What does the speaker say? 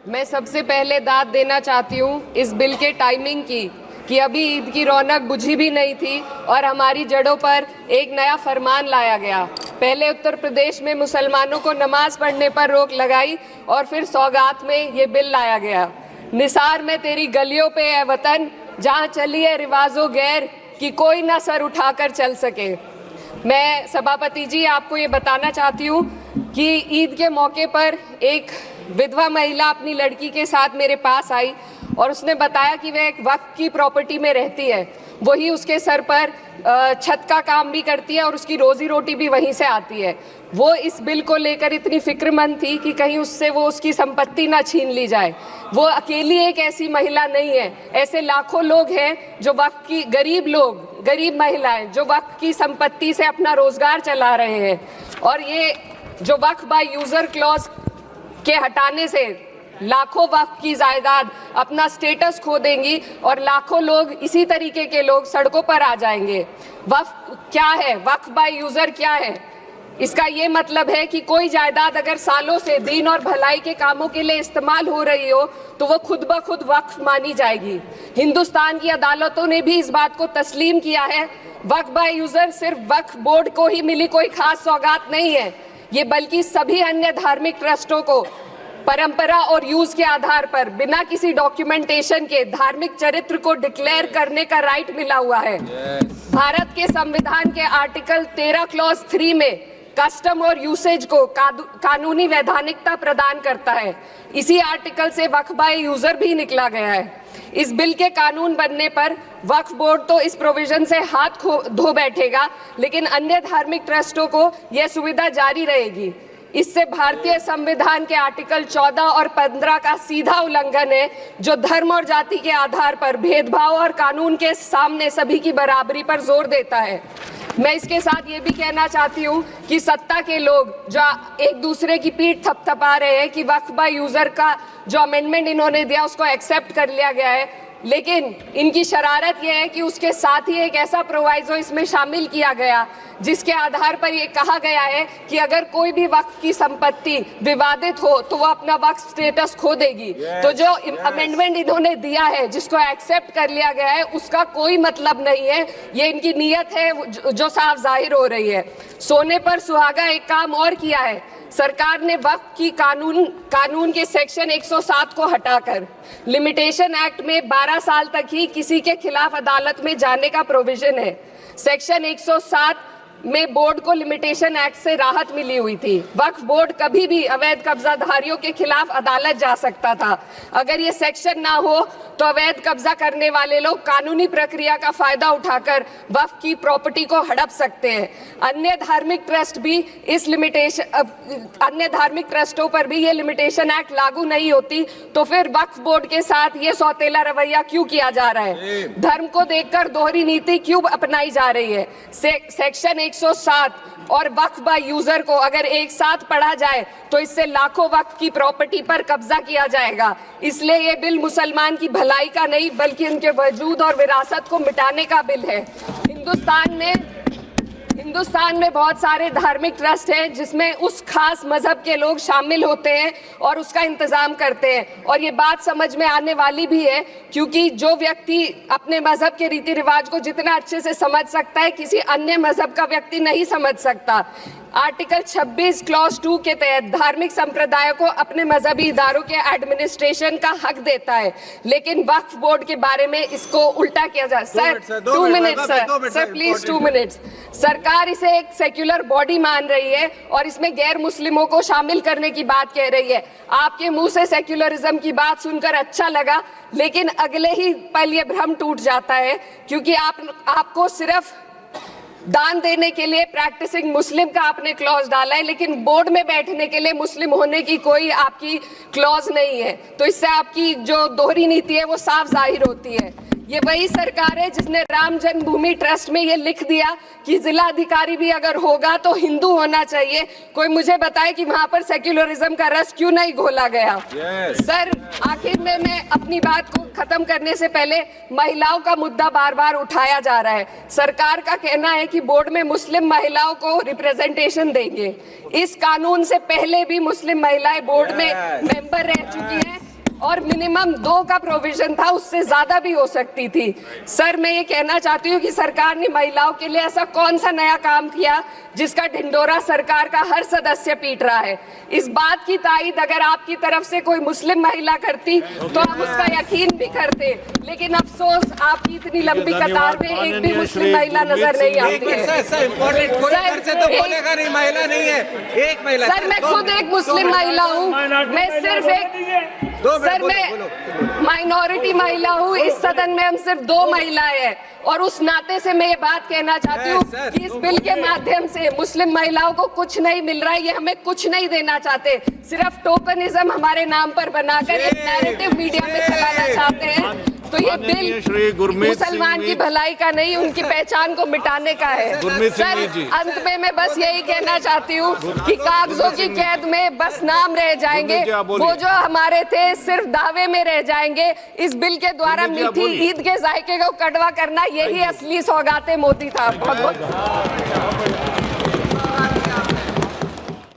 मैं सबसे पहले दाद देना चाहती हूँ इस बिल के टाइमिंग की कि अभी ईद की रौनक बुझी भी नहीं थी और हमारी जड़ों पर एक नया फरमान लाया गया। पहले उत्तर प्रदेश में मुसलमानों को नमाज पढ़ने पर रोक लगाई और फिर सौगात में ये बिल लाया गया। निसार में तेरी गलियों पे है वतन, जहाँ चली है रिवाजो गैर कि कोई ना सर उठाकर चल सके। मैं सभापति जी आपको ये बताना चाहती हूँ कि ईद के मौके पर एक विधवा महिला अपनी लड़की के साथ मेरे पास आई और उसने बताया कि वह एक वक्फ की प्रॉपर्टी में रहती है, वही उसके सर पर छत का काम भी करती है और उसकी रोजी रोटी भी वहीं से आती है। वो इस बिल को लेकर इतनी फिक्रमंद थी कि कहीं उससे वो उसकी संपत्ति ना छीन ली जाए। वो अकेली एक ऐसी महिला नहीं है, ऐसे लाखों लोग हैं जो वक्फ की गरीब महिलाएं जो वक्फ की संपत्ति से अपना रोजगार चला रहे हैं। और ये जो वक्फ बाय यूजर क्लॉज के हटाने से लाखों वक्फ की जायदाद अपना स्टेटस खो देंगी और लाखों लोग इसी तरीके के लोग सड़कों पर आ जाएंगे। वक्फ क्या है? वक्फ बाय यूजर क्या है? इसका ये मतलब है कि कोई जायदाद अगर सालों से दीन और भलाई के कामों के लिए इस्तेमाल हो रही हो तो वो खुद ब खुद वक्फ मानी जाएगी। हिंदुस्तान की अदालतों ने भी इस बात को तस्लीम किया है। वक्फ बाय यूजर सिर्फ वक्फ बोर्ड को ही मिली कोई खास सौगात नहीं है, ये बल्कि सभी अन्य धार्मिक ट्रस्टों को परंपरा और यूज के आधार पर बिना किसी डॉक्यूमेंटेशन के धार्मिक चरित्र को डिक्लेयर करने का राइट मिला हुआ है। भारत के संविधान के आर्टिकल 13 क्लॉज 3 में कस्टम और यूसेज को कानूनी वैधानिकता प्रदान करता है। इसी आर्टिकल से वक्फ बाय यूजर भी निकला गया है। इस बिल के कानून बनने पर वक्फ बोर्ड तो इस प्रोविजन से हाथ धो बैठेगा, लेकिन अन्य धार्मिक ट्रस्टों को यह सुविधा जारी रहेगी। इससे भारतीय संविधान के आर्टिकल 14 और 15 का सीधा उल्लंघन है, जो धर्म और जाति के आधार पर भेदभाव और कानून के सामने सभी की बराबरी पर जोर देता है। मैं इसके साथ ये भी कहना चाहती हूँ कि सत्ता के लोग जो एक दूसरे की पीठ थपथपा रहे हैं कि वक्फ बाय यूजर का जो अमेंडमेंट इन्होंने दिया उसको एक्सेप्ट कर लिया गया है, लेकिन इनकी शरारत यह है कि उसके साथ ही एक ऐसा प्रोवाइजो इसमें शामिल किया गया जिसके आधार पर यह कहा गया है कि अगर कोई भी वक्फ की संपत्ति विवादित हो तो वो अपना वक्फ स्टेटस खो देगी। तो जो अमेंडमेंट इन्होंने दिया है, जिसको एक्सेप्ट कर लिया गया है, उसका कोई मतलब नहीं है। ये इनकी नीयत है जो साफ जाहिर हो रही है। सोने पर सुहागा एक काम और किया है। सरकार ने वक्फ की कानून के सेक्शन 107 को हटाकर लिमिटेशन एक्ट में 12 साल तक ही किसी के खिलाफ अदालत में जाने का प्रोविजन है। सेक्शन 107 में बोर्ड को लिमिटेशन एक्ट से राहत मिली हुई थी। वक्फ बोर्ड कभी भी अवैध कब्जाधारियों के खिलाफ अदालत जा सकता था। अगर ये सेक्शन ना हो तो अवैध कब्जा करने वाले लोग कानूनी प्रक्रिया का फायदा उठाकर वक्फ की प्रॉपर्टी को हड़प सकते हैं। अन्य धार्मिक ट्रस्टों पर भी ये लिमिटेशन एक्ट लागू नहीं होती, तो फिर वक्फ बोर्ड के साथ ये सौतेला रवैया क्यों किया जा रहा है? धर्म को देखकर दोहरी नीति क्यों अपनाई जा रही है? सेक्शन 107 और वक्फ बाय यूजर को अगर एक साथ पढ़ा जाए तो इससे लाखों वक्फ की प्रॉपर्टी पर कब्जा किया जाएगा। इसलिए ये बिल मुसलमान की भलाई का नहीं बल्कि उनके वजूद और विरासत को मिटाने का बिल है। हिंदुस्तान में बहुत सारे धार्मिक ट्रस्ट हैं जिसमें उस खास मजहब के लोग शामिल होते हैं और उसका इंतजाम करते हैं। और ये बात समझ में आने वाली भी है, क्योंकि जो व्यक्ति अपने मजहब के रीति रिवाज को जितना अच्छे से समझ सकता है, किसी अन्य मजहब का व्यक्ति नहीं समझ सकता। आर्टिकल 26 क्लॉज 2 के तहत धार्मिक संप्रदायों को अपने मजहबी इदारों के एडमिनिस्ट्रेशन का हक देता है, लेकिन वक्फ बोर्ड के बारे में इसको उल्टा किया जा। Sir 2 minute sir please 2 minutes. सरकार इसे एक सेक्युलर बॉडी मान रही है और इसमें गैर मुस्लिमों को शामिल करने की बात कह रही है। आपके मुंह से सेक्युलरिज्म की बात सुनकर अच्छा लगा, लेकिन अगले ही पल ये भ्रम टूट जाता है, क्योंकि आपको सिर्फ दान देने के लिए प्रैक्टिसिंग मुस्लिम का आपने क्लॉज डाला है, लेकिन बोर्ड में बैठने के लिए मुस्लिम होने की कोई आपकी क्लॉज नहीं है। तो इससे आपकी जो दोहरी नीति है वो साफ जाहिर होती है। ये वही सरकार है जिसने राम जन्मभूमि ट्रस्ट में ये लिख दिया कि जिला अधिकारी भी अगर होगा तो हिंदू होना चाहिए। कोई मुझे बताए कि वहां पर सेक्युलरिज्म का रस क्यों नहीं घोला गया? सर आखिर में मैं अपनी बात को खत्म करने से पहले महिलाओं का मुद्दा बार बार उठाया जा रहा है। सरकार का कहना है कि बोर्ड में मुस्लिम महिलाओं को रिप्रेजेंटेशन देंगे। इस कानून से पहले भी मुस्लिम महिलाएं बोर्ड में मेंबर रह चुकी हैं। और मिनिमम 2 का प्रोविजन था, उससे ज्यादा भी हो सकती थी। सर मैं ये कहना चाहती हूँ कि सरकार ने महिलाओं के लिए ऐसा कौन सा नया काम किया जिसका ढिंडोरा सरकार का हर सदस्य पीट रहा है। इस बात की तायीद अगर आपकी तरफ से कोई मुस्लिम महिला करती तो हम उसका यकीन भी करते, लेकिन अफसोस आपकी इतनी लंबी कतार में एक भी मुस्लिम महिला नजर नहीं आती है। सर मैं खुद एक मुस्लिम महिला हूँ, मैं सिर्फ एक सर मैं माइनॉरिटी महिला हूँ, इस सदन में हम सिर्फ 2 महिलाएं हैं और उस नाते से मैं ये बात कहना चाहती हूँ कि इस बिल के माध्यम से मुस्लिम महिलाओं को कुछ नहीं मिल रहा है, ये हमें कुछ नहीं देना चाहते, सिर्फ टोकनिज्म हमारे नाम पर बनाकर एक नैरेटिव मीडिया में चलाना चाहते हैं। तो ये बिल मुसलमान की भलाई का नहीं, उनकी पहचान को मिटाने का है। सर अंत में मैं बस यही कहना चाहती हूँ कि कागजों की कैद में बस नाम रह जाएंगे, वो जो हमारे थे सिर्फ दावे में रह जाएंगे। इस बिल के द्वारा मीठी ईद के जायके को कड़वा करना, यही असली सौगाते मोदी था। बहुत बहुत